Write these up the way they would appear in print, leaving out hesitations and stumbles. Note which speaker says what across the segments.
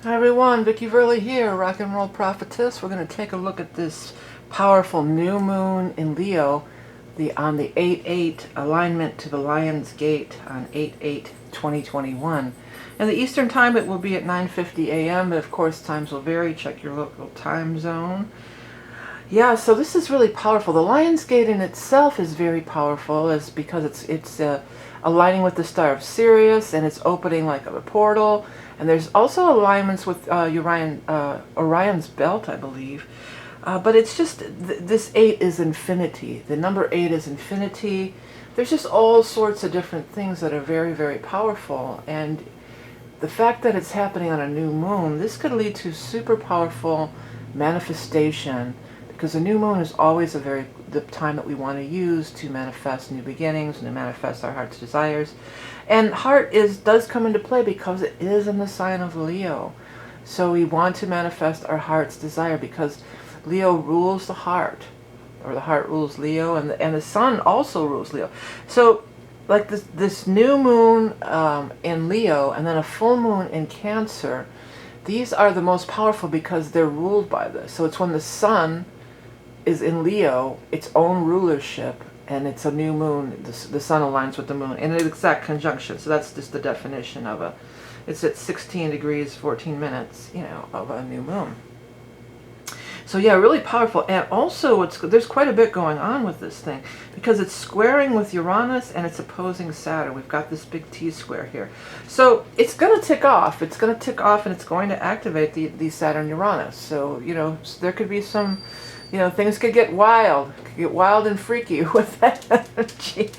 Speaker 1: Hi everyone, Vickieverlie here, Rock and Roll Prophetess. We're going to take a look at this powerful new moon in Leo on the 8-8 alignment to the Lion's Gate on 8-8-2021. In the Eastern time it will be at 9:50 a.m., but of course times will vary. Check your local time zone. Yeah, so this is really powerful. The Lion's Gate in itself is very powerful because it's aligning with the star of Sirius, and it's opening like a portal. And there's also alignments with Orion's belt, I believe. But it's just, this 8 is infinity. The number 8 is infinity. There's just all sorts of different things that are very, very powerful. And the fact that it's happening on a new moon, this could lead to super powerful manifestation, because the new moon is always the time that we want to use to manifest new beginnings and to manifest our heart's desires. And heart does come into play because it is in the sign of Leo. So we want to manifest our heart's desire because Leo rules the heart, or the heart rules Leo, and the sun also rules Leo. So like this new moon in Leo and then a full moon in Cancer, these are the most powerful because they're ruled by this. So it's when the sun is in Leo, its own rulership, and it's a new moon. The sun aligns with the moon in an exact conjunction. So that's just the definition of it's at 16 degrees 14 minutes, of a new moon. So yeah, really powerful. And also there's quite a bit going on with this thing because it's squaring with Uranus and it's opposing Saturn. We've got this big T-square here. So it's going to tick off. It's going to tick off and it's going to activate the Saturn-Uranus. So, there could be some, things could get wild and freaky with that energy.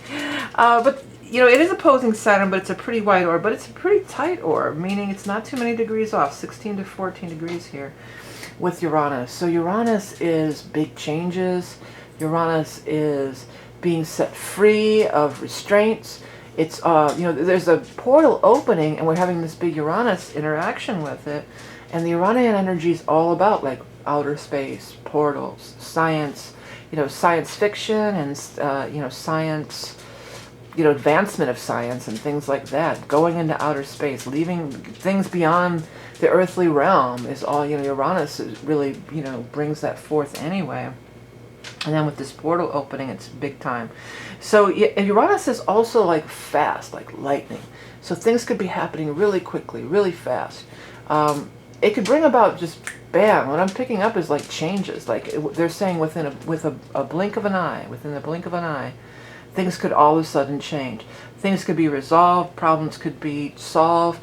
Speaker 1: But, it is opposing Saturn, but it's a pretty wide orb, but it's a pretty tight orb, meaning it's not too many degrees off, 16 to 14 degrees here with Uranus. So Uranus is big changes. Uranus is being set free of restraints. It's, there's a portal opening and we're having this big Uranus interaction with it. And the Uranian energy is all about like outer space, portals, science, science fiction and, science, advancement of science and things like that. Going into outer space, leaving things beyond the earthly realm is all, Uranus really, brings that forth anyway. And then with this portal opening, it's big time. So Uranus is also like fast, like lightning. So things could be happening really quickly, really fast. It could bring about just bam. What I'm picking up is like changes. Like they're saying with a blink of an eye, within the blink of an eye, things could all of a sudden change. Things could be resolved. Problems could be solved.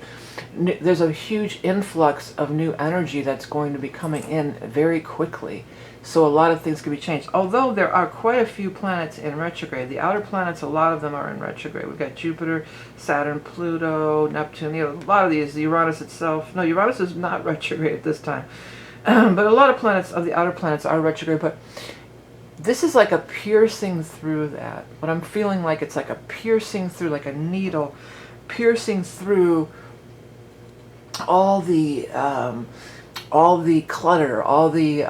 Speaker 1: There's a huge influx of new energy that's going to be coming in very quickly. So a lot of things could be changed. Although there are quite a few planets in retrograde. The outer planets, a lot of them are in retrograde. We've got Jupiter, Saturn, Pluto, Neptune. A lot of these, the Uranus itself. No, Uranus is not retrograde at this time. But a lot of planets, of the outer planets, are retrograde. But this is like a piercing through that. What I'm feeling like, it's like a piercing through, like a needle, piercing through all the clutter, all the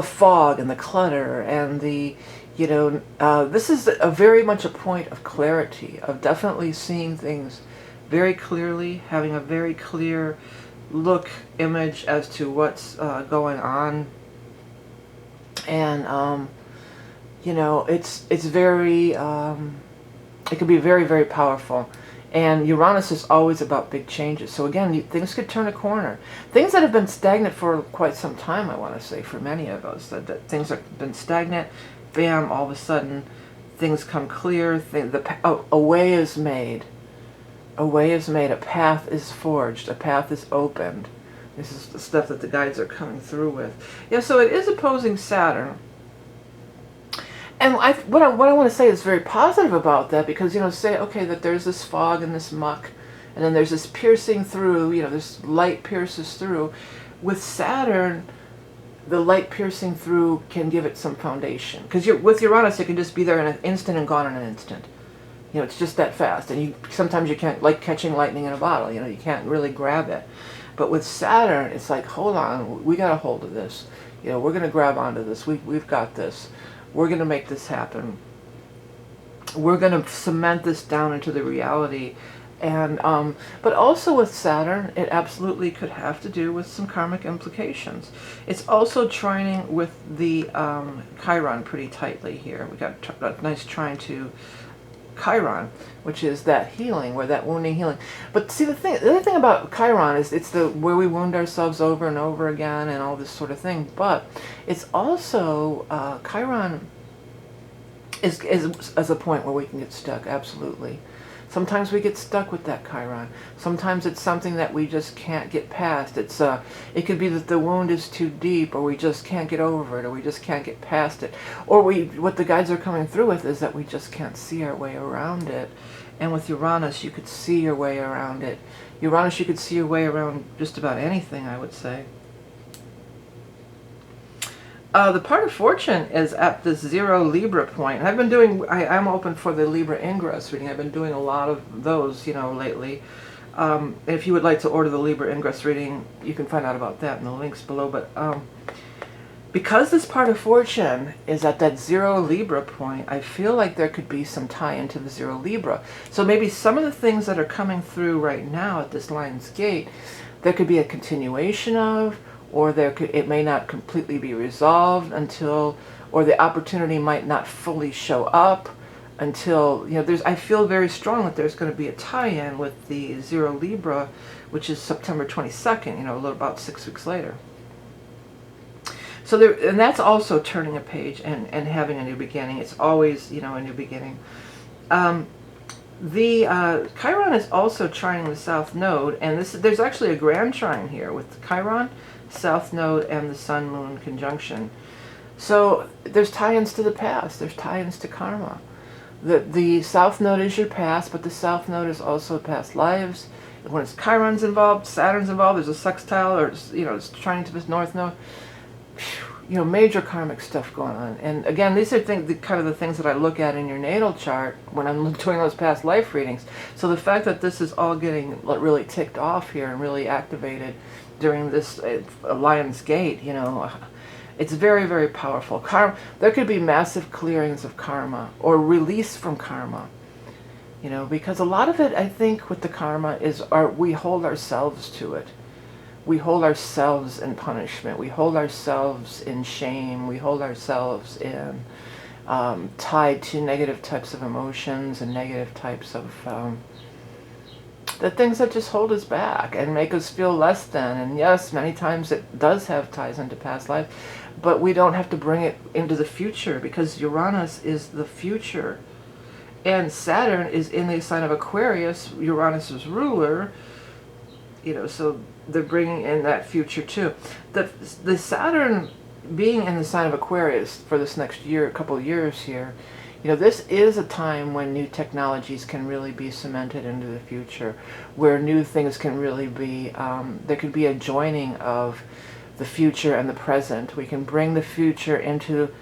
Speaker 1: fog and the clutter and this is very much a point of clarity, of definitely seeing things very clearly, having a very clear image as to what's going on. And it's very it can be very, very powerful. And Uranus is always about big changes. So again, things could turn a corner. Things that have been stagnant for quite some time, I want to say, for many of us, that things have been stagnant, bam, all of a sudden, things come clear, a way is made. A way is made, a path is forged, a path is opened. This is the stuff that the guides are coming through with. Yeah, so it is opposing Saturn. And what I want to say is very positive about that, because, say, okay, that there's this fog and this muck, and then there's this piercing through, this light pierces through. With Saturn, the light piercing through can give it some foundation. Because with Uranus, it can just be there in an instant and gone in an instant. It's just that fast. And sometimes you can't, like catching lightning in a bottle, you can't really grab it. But with Saturn, it's like, hold on, we got a hold of this. We're going to grab onto this. We've got this. We're going to make this happen. We're going to cement this down into the reality And but also with Saturn, it absolutely could have to do with some karmic implications. It's also trining with the Chiron pretty tightly here. We got a nice trine to Chiron, which is that healing, where that wounding healing. But see, the other thing about Chiron is it's the where we wound ourselves over and over again and all this sort of thing. But it's also Chiron is a point where we can get stuck. Absolutely. Sometimes we get stuck with that Chiron. Sometimes it's something that we just can't get past. It could be that the wound is too deep, or we just can't get over it, or we just can't get past it. Or what the guides are coming through with is that we just can't see our way around it. And with Uranus, you could see your way around it. Uranus, you could see your way around just about anything, I would say. The part of fortune is at this 0 Libra point. And I've been doing, I'm open for the Libra ingress reading. I've been doing a lot of those, lately. If you would like to order the Libra ingress reading, you can find out about that in the links below. But because this part of fortune is at that 0 Libra point, I feel like there could be some tie into the 0 Libra. So maybe some of the things that are coming through right now at this Lion's Gate, there could be a continuation of, or it may not completely be resolved until, or the opportunity might not fully show up until, I feel very strong that there's going to be a tie-in with the 0 Libra, which is September 22nd, about 6 weeks later. So and that's also turning a page and having a new beginning. It's always, a new beginning. The Chiron is also trining the South Node, and there's actually a grand trine here with Chiron, South Node, and the Sun-Moon conjunction. So there's tie-ins to the past. There's tie-ins to karma. The South Node is your past, but the South Node is also past lives. When it's Chiron's involved, Saturn's involved, there's a sextile, or it's trining to this North Node. Major karmic stuff going on. And again, these are kind of the things that I look at in your natal chart when I'm doing those past life readings. So the fact that this is all getting really ticked off here and really activated during this Lion's Gate, it's very, very powerful. There could be massive clearings of karma or release from karma, because a lot of it, I think, with the karma is we hold ourselves to it. We hold ourselves in punishment. We hold ourselves in shame. We hold ourselves in tied to negative types of emotions and negative types of the things that just hold us back and make us feel less than. And yes, many times it does have ties into past life, but we don't have to bring it into the future, because Uranus is the future. And Saturn is in the sign of Aquarius, Uranus's ruler, so they're bringing in that future too. The Saturn being in the sign of Aquarius for this next year, couple of years here, this is a time when new technologies can really be cemented into the future, where new things can really be, there could be a joining of the future and the present. We can bring the future into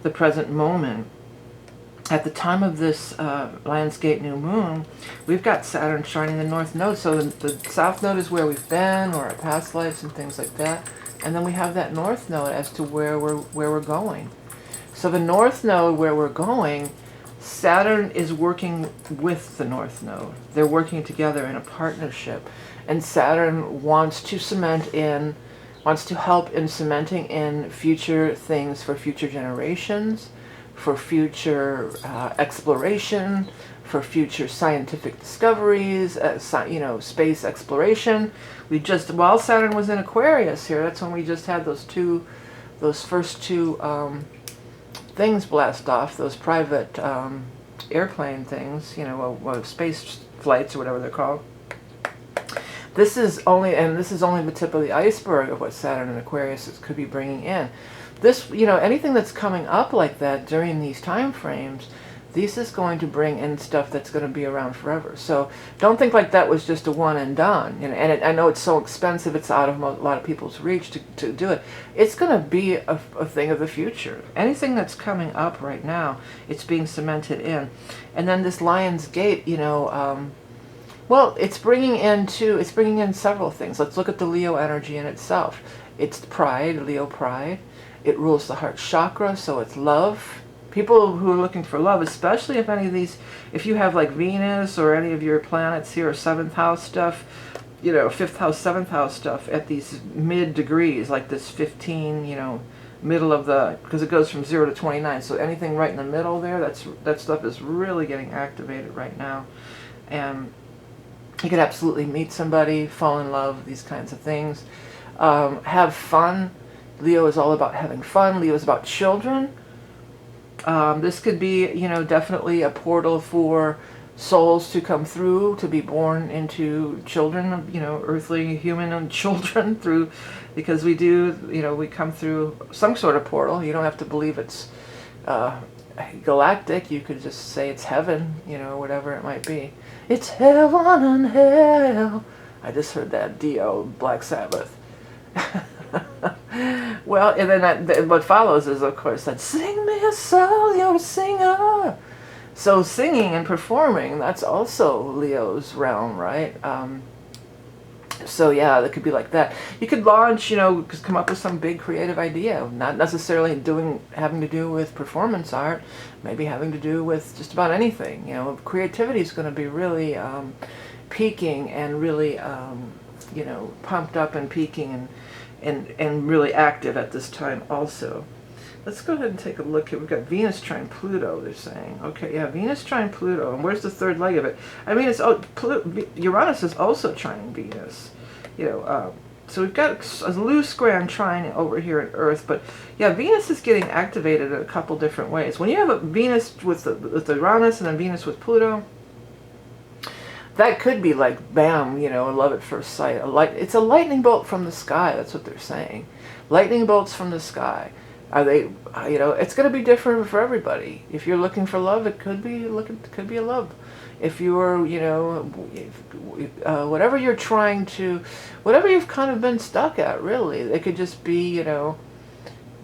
Speaker 1: the present moment. At the time of this Lion's Gate new moon, we've got Saturn shining the North Node. So the South Node is where we've been, or our past lives and things like that. And then we have that North Node as to where we're going. So the North Node, where we're going, Saturn is working with the North Node. They're working together in a partnership. And Saturn wants to help in cementing in future things for future generations, for future exploration, for future scientific discoveries, space exploration. While Saturn was in Aquarius here, that's when we just had those first two things blast off, those private airplane things, space flights or whatever they're called. This is only the tip of the iceberg of what Saturn and Aquarius could be bringing in. This, anything that's coming up like that during these time frames, this is going to bring in stuff that's going to be around forever. So don't think like that was just a one and done. I know it's so expensive, it's out of a lot of people's reach to do it. It's going to be a thing of the future. Anything that's coming up right now, it's being cemented in. And then this Lion's Gate, it's bringing in several things. Let's look at the Leo energy in itself. It's pride, Leo pride. It rules the heart chakra, so it's love, People who are looking for love, especially if any of these, if you have like Venus or any of your planets here, or 7th house stuff, you know, 5th house, 7th house stuff at these mid degrees, like this 15, you know, middle of the, because it goes from 0 to 29. So anything right in the middle there, that stuff is really getting activated right now. And you could absolutely meet somebody, fall in love, these kinds of things. Have fun. Leo is all about having fun. Leo is about children. This could be, you know, definitely a portal for souls to come through, to be born into children, you know, earthly human and children through, because we do, you know, we come through some sort of portal. You don't have to believe it's galactic. You could just say it's heaven, you know, whatever it might be. It's heaven and hell. I just heard that Dio, Black Sabbath. Well, and then what follows is, of course, that sing me a song, you're a singer. So singing and performing, that's also Leo's realm, right? So yeah, that could be like that. You could launch, you know, come up with some big creative idea, not necessarily having to do with performance art, maybe having to do with just about anything. You know, creativity is going to be really peaking and really, you know, pumped up and peaking and really active at this time also. Let's go ahead and take a look here. We've got Venus trine Pluto, they're saying. Okay, yeah, Venus trine Pluto. And where's the third leg of it? I mean, Uranus is also trining Venus. You know, so we've got a loose grand trine over here in Earth. But yeah, Venus is getting activated in a couple different ways. When you have a Venus with the Uranus and then Venus with Pluto, that could be like, bam, you know, love at first sight. It's a lightning bolt from the sky. That's what they're saying. Lightning bolts from the sky. Are they, you know, it's going to be different for everybody. If you're looking for love, it could be a love. If you're, you know, whatever you're trying to, whatever you've kind of been stuck at, really, it could just be, you know,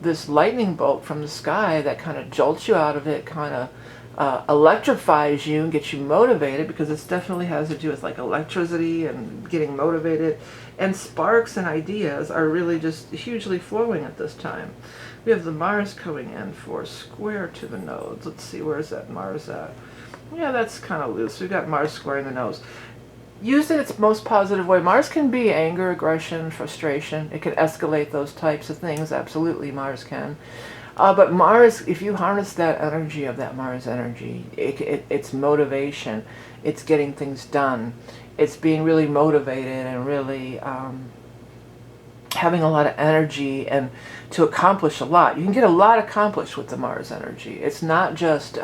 Speaker 1: this lightning bolt from the sky that kind of jolts you out of it, kind of electrifies you and gets you motivated, because this definitely has to do with like electricity and getting motivated, and sparks and ideas are really just hugely flowing at this time. We have the Mars coming in for square to the nodes. Let's see, where's that Mars at? Yeah, that's kind of loose. We've got Mars squaring the nodes. Used in its most positive way. Mars can be anger, aggression, frustration. It can escalate those types of things. Absolutely, Mars can. But Mars, if you harness that energy of that Mars energy, it's motivation. It's getting things done. It's being really motivated and really having a lot of energy and to accomplish a lot. You can get a lot accomplished with the Mars energy. It's not just,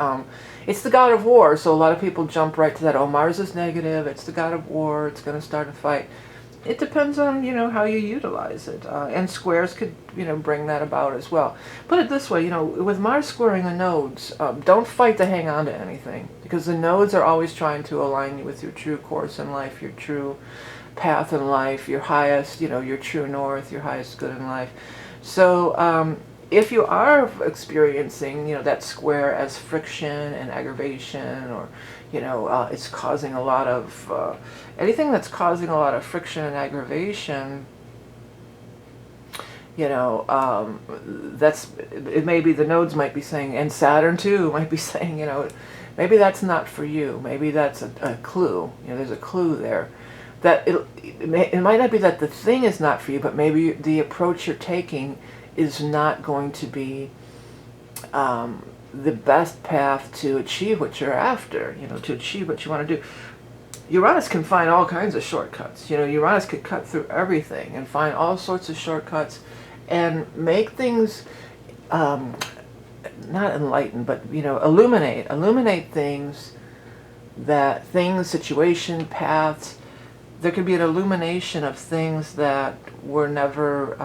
Speaker 1: it's the god of war, so a lot of people jump right to that. Oh, Mars is negative, it's the god of war, it's going to start a fight. It depends on, you know, how you utilize it. And squares could, you know, bring that about as well. Put it this way, you know, with Mars squaring the nodes, don't fight to hang on to anything, because the nodes are always trying to align you with your true course in life, your true path in life, your highest, you know, your true north, your highest good in life. So if you are experiencing, you know, that square as friction and aggravation, or, you know, it's causing a lot of, anything that's causing a lot of friction and aggravation, you know, it may be the nodes might be saying, and Saturn too might be saying, you know, maybe that's not for you. Maybe that's a clue. You know, there's a clue there. That it might not be that the thing is not for you, but maybe the approach you're taking is not going to be the best path to achieve what you're after, you know, to achieve what you want to do. Uranus can find all kinds of shortcuts. You know, Uranus could cut through everything and find all sorts of shortcuts and make things, not enlighten, but, you know, illuminate things, situation, paths. There could be an illumination of things that were never,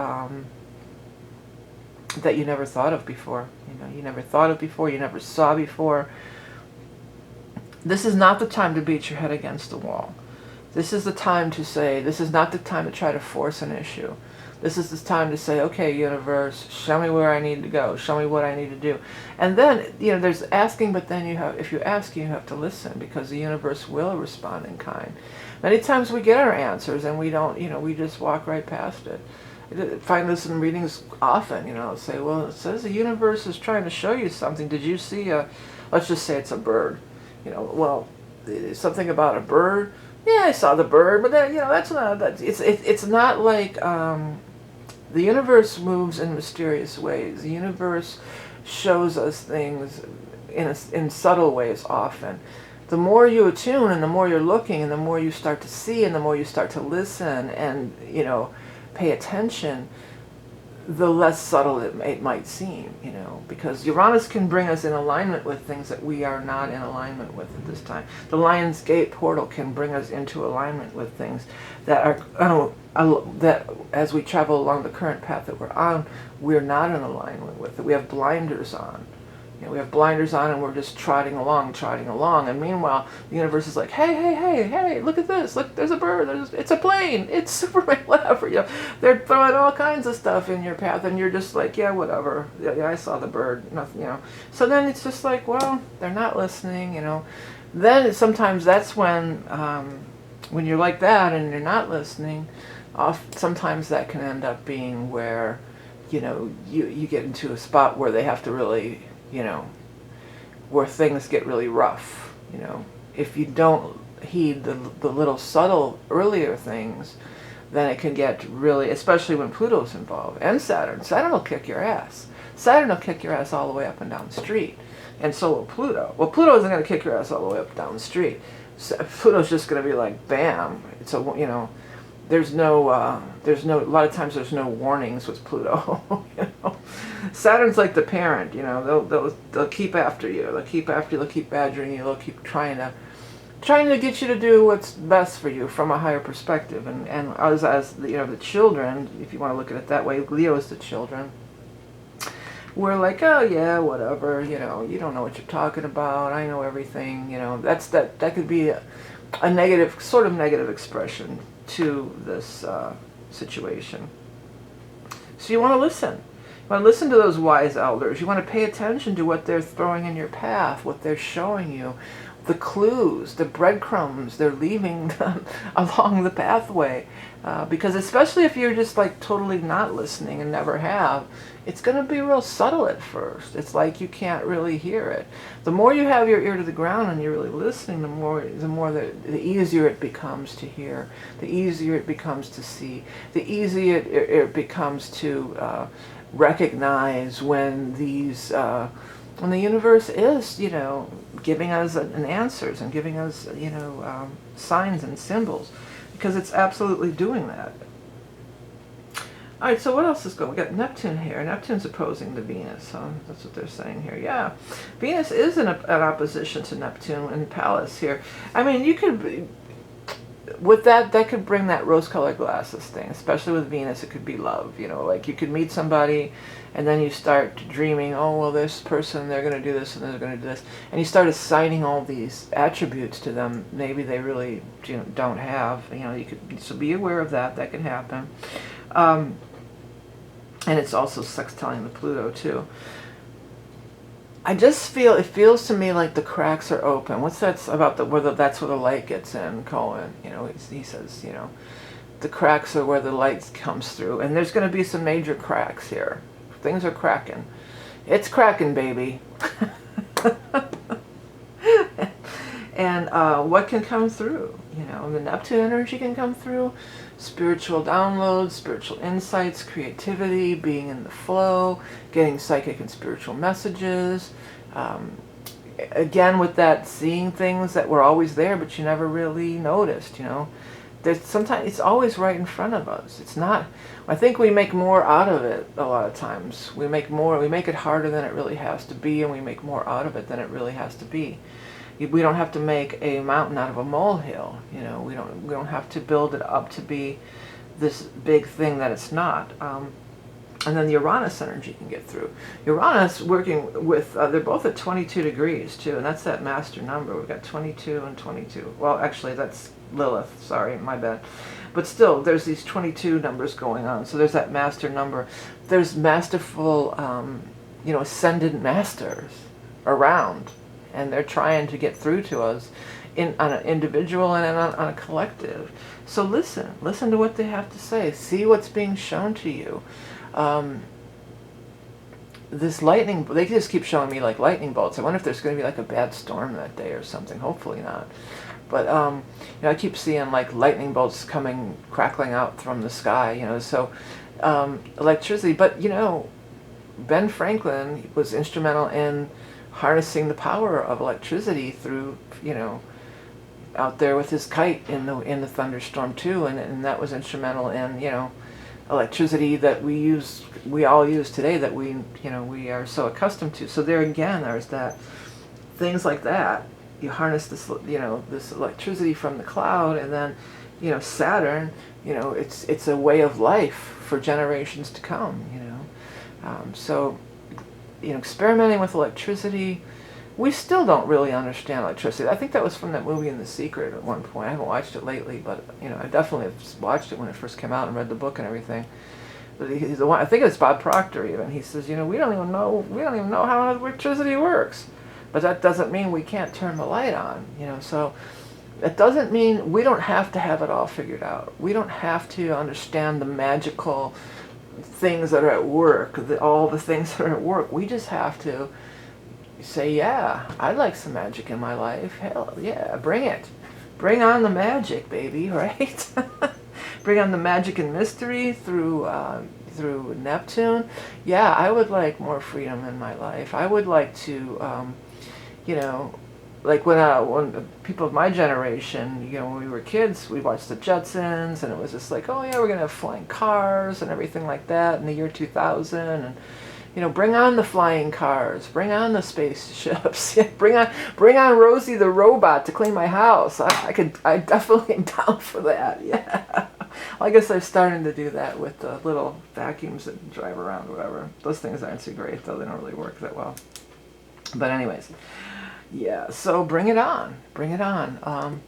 Speaker 1: that you never thought of before. You know, you never thought of before, you never saw before. This is not the time to beat your head against the wall. This is the time to say, this is not the time to try to force an issue. This is the time to say, okay, universe, show me where I need to go. Show me what I need to do. And then, you know, there's asking, but then if you ask, you have to listen, because the universe will respond in kind. Many times we get our answers and we don't, you know, we just walk right past it. find this in readings often, you know, say, well, it says the universe is trying to show you something. Did you see let's just say it's a bird. You know, well, something about a bird. Yeah, I saw the bird, but then, you know, it's not like, the universe moves in mysterious ways. The universe shows us things in subtle ways often. The more you attune and the more you're looking and the more you start to see and the more you start to listen and, you know, pay attention, the less subtle it might seem, you know, because Uranus can bring us in alignment with things that we are not in alignment with at this time. The Lion's Gate portal can bring us into alignment with things that are, that as we travel along the current path that we're on, we're not in alignment with it. We have blinders on. You know, we have blinders on and we're just trotting along. And meanwhile, the universe is like, hey, look at this. Look, there's a bird. It's a plane. It's Superman, whatever. You know, they're throwing all kinds of stuff in your path and you're just like, yeah, whatever. Yeah, I saw the bird. Nothing, you know. So then it's just like, well, they're not listening, you know. Then sometimes that's when you're like that and you're not listening, sometimes that can end up being where, you know, you get into a spot where they have to really, you know, where things get really rough, you know. If you don't heed the little subtle earlier things, then it can get really, especially when Pluto's involved, and Saturn. Saturn will kick your ass. Saturn will kick your ass all the way up and down the street. And so will Pluto. Well, Pluto isn't going to kick your ass all the way up and down the street. So Pluto's just going to be like, bam. So, you know, there's no, a lot of times there's no warnings with Pluto. You know? Saturn's like the parent, you know, they'll keep after you. They'll keep after you, they'll keep badgering you, they'll keep trying to get you to do what's best for you from a higher perspective. And as you know, the children, if you want to look at it that way, Leo is the children. We're like, oh yeah, whatever, you know, you don't know what you're talking about, I know everything, you know. That could be a negative, sort of negative expression to this situation. So you want to listen. You want to listen to those wise elders. You want to pay attention to what they're throwing in your path, what they're showing you, the clues, the breadcrumbs they're leaving along the pathway. Because especially if you're just like totally not listening and never have, it's going to be real subtle at first. It's like you can't really hear it. The more you have your ear to the ground and you're really listening, the easier it becomes to hear, the easier it becomes to see, the easier it becomes to recognize when when the universe is, you know, giving us answers and giving us, you know, signs and symbols, because it's absolutely doing that. All right, so what else is going on? We got Neptune here. Neptune's opposing to Venus, so that's what they're saying here. Yeah, Venus is in an opposition to Neptune in Pallas here. I mean, you could, with that could bring that rose-colored glasses thing, especially with Venus. It could be love, you know, like you could meet somebody and then you start dreaming, oh, well, this person, they're going to do this and they're going to do this. And you start assigning all these attributes to them maybe they really, you know, don't have. You know, so be aware of that. That can happen. And it's also sextiling the Pluto too. I just feel, it feels to me like the cracks are open. What's that about that's where the light gets in, Cohen? You know, he says, you know, the cracks are where the light comes through. And there's going to be some major cracks here. Things are cracking. It's cracking, baby. And what can come through? You know, the Neptune energy can come through. Spiritual downloads, spiritual insights, creativity, being in the flow, getting psychic and spiritual messages. Again, with that, seeing things that were always there but you never really noticed, you know. Sometimes it's always right in front of us. It's not, I think we make more out of it a lot of times. We make it harder than it really has to be, and we make more out of it than it really has to be. We don't have to make a mountain out of a molehill, you know. We don't have to build it up to be this big thing that it's not. And then the Uranus energy can get through. Uranus working with, they're both at 22 degrees too, and that's that master number. We've got 22 and 22. Well, actually that's Lilith, sorry, my bad. But still, there's these 22 numbers going on. So there's that master number. There's masterful, you know, ascendant masters around. And they're trying to get through to us on an individual and on a collective. So listen to what they have to say. See what's being shown to you. This lightning, they just keep showing me like lightning bolts. I wonder if there's going to be like a bad storm that day or something. Hopefully not. But I keep seeing like lightning bolts coming, crackling out from the sky. So electricity. But Ben Franklin was instrumental in harnessing the power of electricity through out there with his kite in the thunderstorm too, and that was instrumental in electricity that we all use today, that we are so accustomed to. So there again, there's that, things like that. You harness this this electricity from the cloud, and then Saturn, it's a way of life for generations to come. So experimenting with electricity. We still don't really understand electricity. I think that was from that movie In the Secret at one point. I haven't watched it lately, but I definitely have watched it when it first came out and read the book and everything. But he's the one. I think it's Bob Proctor even. He says, we don't even know how electricity works, but that doesn't mean we can't turn the light on. So it doesn't mean we don't have to have it all figured out. We don't have to understand the magical things that are at work, all the things that are at work. We just have to say, yeah, I'd like some magic in my life. Hell yeah, bring it. Bring on the magic, baby, right? Bring on the magic and mystery through Neptune. Yeah, I would like more freedom in my life. I would like to, like when people of my generation, when we were kids, we watched the Jetsons, and it was just like, oh yeah, we're gonna have flying cars and everything like that in the year 2000, and bring on the flying cars, bring on the spaceships, bring on Rosie the robot to clean my house. I definitely am down for that. Yeah. Well, I guess they're starting to do that with the little vacuums that drive around, or whatever. Those things aren't so great, though. They don't really work that well. But anyways, yeah. So bring it on. Bring it on.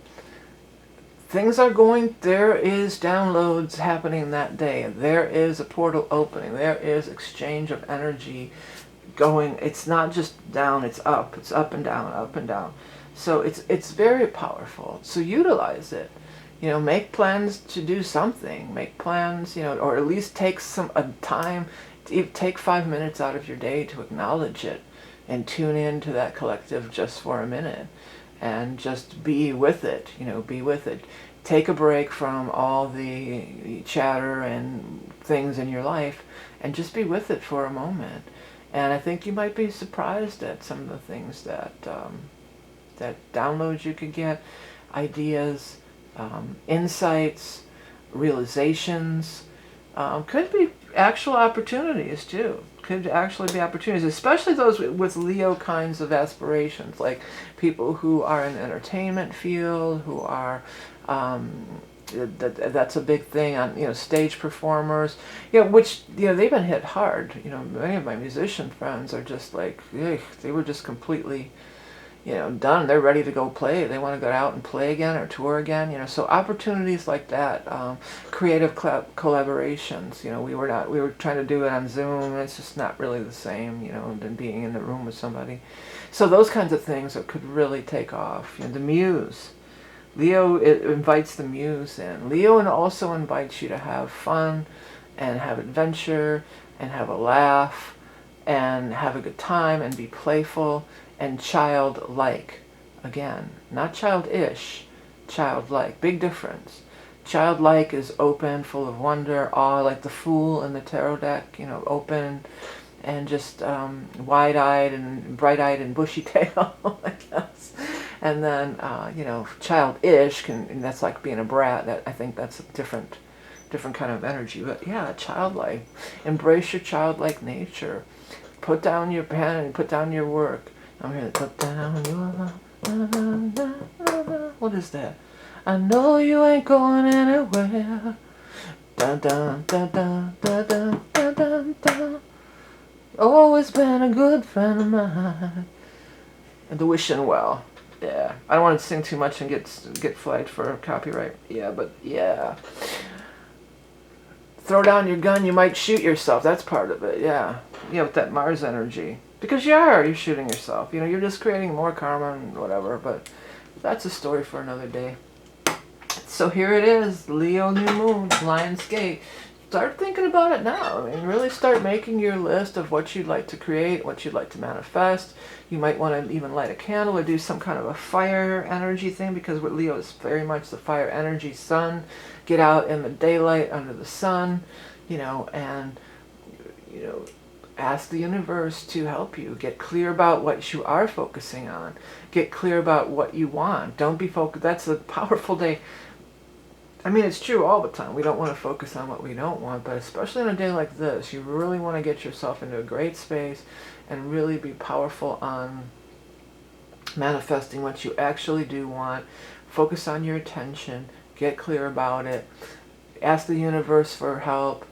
Speaker 1: Things are going, there is downloads happening that day. There is a portal opening. There is exchange of energy going. It's not just down, it's up. It's up and down, up and down. So it's very powerful. So utilize it. Make plans to do something. Make plans, or at least take a time, take 5 minutes out of your day to acknowledge it and tune into that collective just for a minute. And just be with it, be with it. Take a break from all the chatter and things in your life and just be with it for a moment. And I think you might be surprised at some of the things that downloads you could get, ideas, insights, realizations, could be actual opportunities too. Could actually be opportunities, especially those with Leo kinds of aspirations, like people who are in the entertainment field, who are, that's a big thing on, stage performers, which, they've been hit hard. Many of my musician friends are just like, ugh, they were just completely, done. They're ready to go play. They want to go out and play again or tour again. So opportunities like that, creative collaborations. We were trying to do it on Zoom. And it's just not really the same, than being in the room with somebody. So those kinds of things that could really take off. The muse. Leo, it invites the muse in. Leo also invites you to have fun and have adventure and have a laugh and have a good time and be playful and childlike. Again, not childish, childlike. Big difference. Childlike is open, full of wonder, awe, like the Fool in the tarot deck, open and just wide-eyed and bright-eyed and bushy-tailed, I guess. And then, childish, and that's like being a brat. I think that's a different kind of energy. But yeah, childlike. Embrace your childlike nature. Put down your pen and put down your work. I'm here to put down your... What is that? I know you ain't going anywhere. Dun dun dun dun dun dun dun dun dun. Always been a good friend of mine. And the wishing well. Yeah. I don't want to sing too much and get flagged for copyright. Yeah, but yeah. Throw down your gun, you might shoot yourself. That's part of it, yeah. With that Mars energy. Because you're shooting yourself. You're just creating more karma and whatever, but that's a story for another day. So here it is, Leo new moon, Lion's Gate. Start thinking about it now. I mean, really start making your list of what you'd like to create, what you'd like to manifest. You might want to even light a candle or do some kind of a fire energy thing, because what Leo is very much the fire energy sun. Get out in the daylight under the sun, you know, and, you know, ask the universe to help you. Get clear about what you are focusing on. Get clear about what you want. Don't be focused. That's a powerful day. I mean, it's true all the time. We don't want to focus on what we don't want, but especially on a day like this, you really want to get yourself into a great space and really be powerful on manifesting what you actually do want. Focus on your attention. Get clear about it. Ask the universe for help.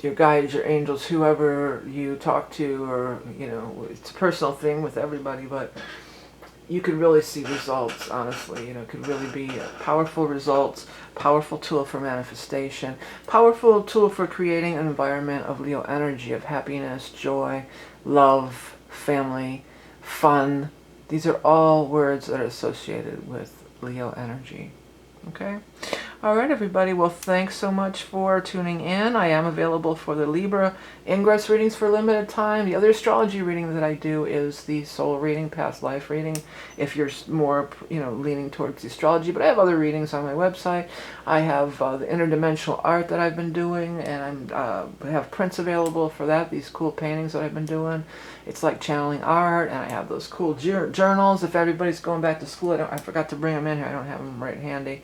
Speaker 1: Your guides, your angels, whoever you talk to, or, you know, it's a personal thing with everybody, but you could really see results, honestly. You know, it could really be powerful results, powerful tool for manifestation, powerful tool for creating an environment of Leo energy, of happiness, joy, love, family, fun. These are all words that are associated with Leo energy. Okay? All right, everybody. Well, thanks so much for tuning in. I am available for the Libra ingress readings for a limited time. The other astrology reading that I do is the soul reading, past life reading, if you're more, you know, leaning towards the astrology. But I have other readings on my website. I have the interdimensional art that I've been doing, and I have prints available for that, these cool paintings that I've been doing. It's like channeling art, and I have those cool journals. If everybody's going back to school, I forgot to bring them in here. I don't have them right handy.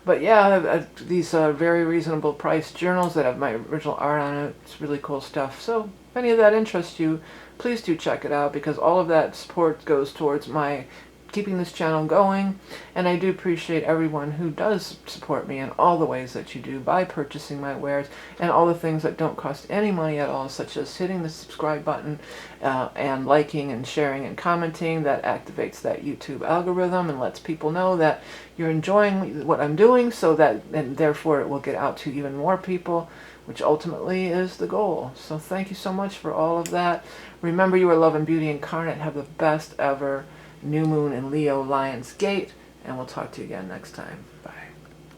Speaker 1: But yeah, these very reasonable priced journals that have my original art on it. It's really cool stuff. So if any of that interests you, please do check it out, because all of that support goes towards my keeping this channel going. And I do appreciate everyone who does support me in all the ways that you do by purchasing my wares and all the things that don't cost any money at all, such as hitting the subscribe button and liking and sharing and commenting. That activates that YouTube algorithm and lets people know that you're enjoying what I'm doing, so that, and therefore it will get out to even more people, which ultimately is the goal. So thank you so much for all of that. Remember, you are love and beauty incarnate. Have the best ever new moon in Leo, Lion's Gate, and we'll talk to you again next time. Bye.